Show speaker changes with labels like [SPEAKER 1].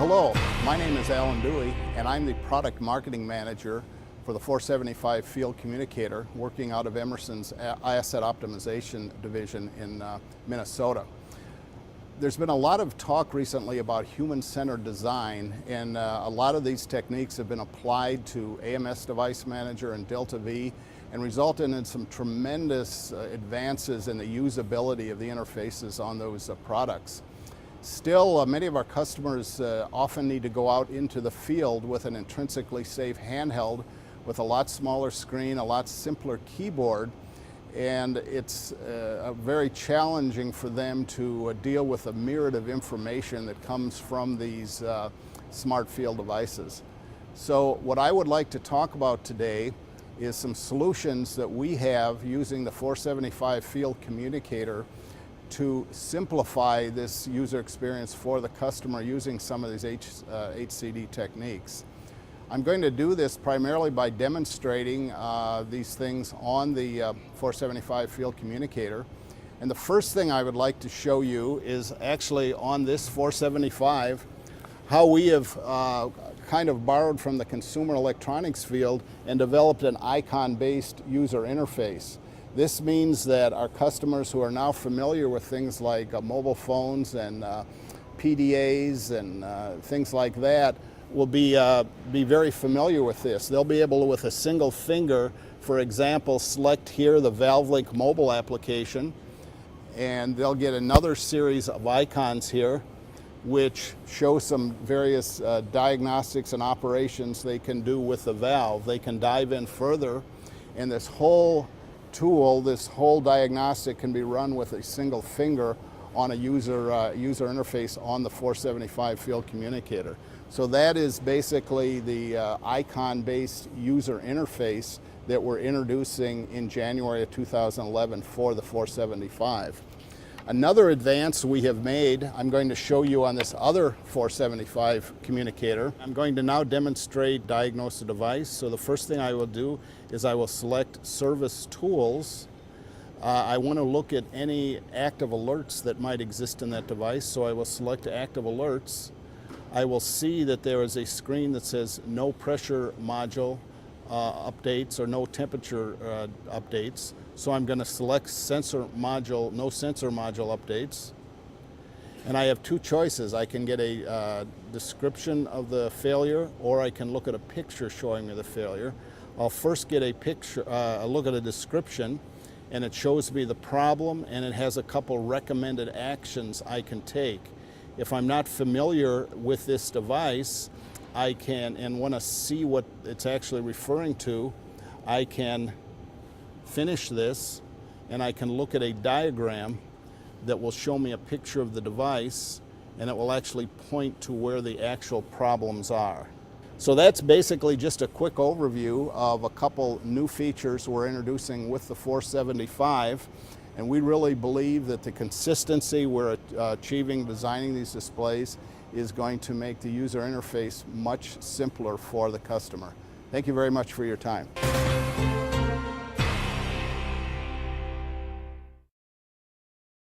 [SPEAKER 1] Hello, my name is Alan Dewey, and I'm the Product Marketing Manager for the 475 Field Communicator, working out of Emerson's Asset Optimization Division in Minnesota. There's been a lot of talk recently about human-centered design, and a lot of these techniques have been applied to AMS Device Manager and Delta V and resulted in some tremendous advances in the usability of the interfaces on those products. Still, many of our customers often need to go out into the field with an intrinsically safe handheld with a lot smaller screen, a lot simpler keyboard, and it's very challenging for them to deal with a myriad of information that comes from these smart field devices. So what I would like to talk about today is some solutions that we have using the 475 Field Communicator to simplify this user experience for the customer using some of these HCD techniques. I'm going to do this primarily by demonstrating these things on the 475 Field Communicator. And the first thing I would like to show you is actually on this 475 how we have kind of borrowed from the consumer electronics field and developed an icon-based user interface. This means that our customers who are now familiar with things like mobile phones and PDAs and things like that will be very familiar with this. They'll be able to, with a single finger, for example, select here the ValveLink mobile application, and they'll get another series of icons here which show some various diagnostics and operations they can do with the valve. They can dive in further, and this whole tool, this whole diagnostic can be run with a single finger on a user interface on the 475 Field Communicator. So that is basically the icon-based user interface that we're introducing in January of 2011 for the 475. Another advance we have made, I'm going to show you on this other 475 communicator. I'm going to now demonstrate Diagnose the Device. So the first thing I will do is I will select Service Tools. I want to look at any active alerts that might exist in that device, so I will select Active Alerts. I will see that there is a screen that says No Pressure Module updates or No Temperature updates. So I'm going to select Sensor Module, No Sensor Module updates. And I have two choices. I can get a description of the failure, or I can look at a picture showing me the failure. I'll first get a picture, look at a description, and it shows me the problem, and it has a couple recommended actions I can take. If I'm not familiar with this device, I can, and want to see what it's actually referring to, I can finish this, and I can look at a diagram that will show me a picture of the device, and it will actually point to where the actual problems are. So that's basically just a quick overview of a couple new features we're introducing with the 475, and we really believe that the consistency we're achieving designing these displays is going to make the user interface much simpler for the customer. Thank you very much for your time.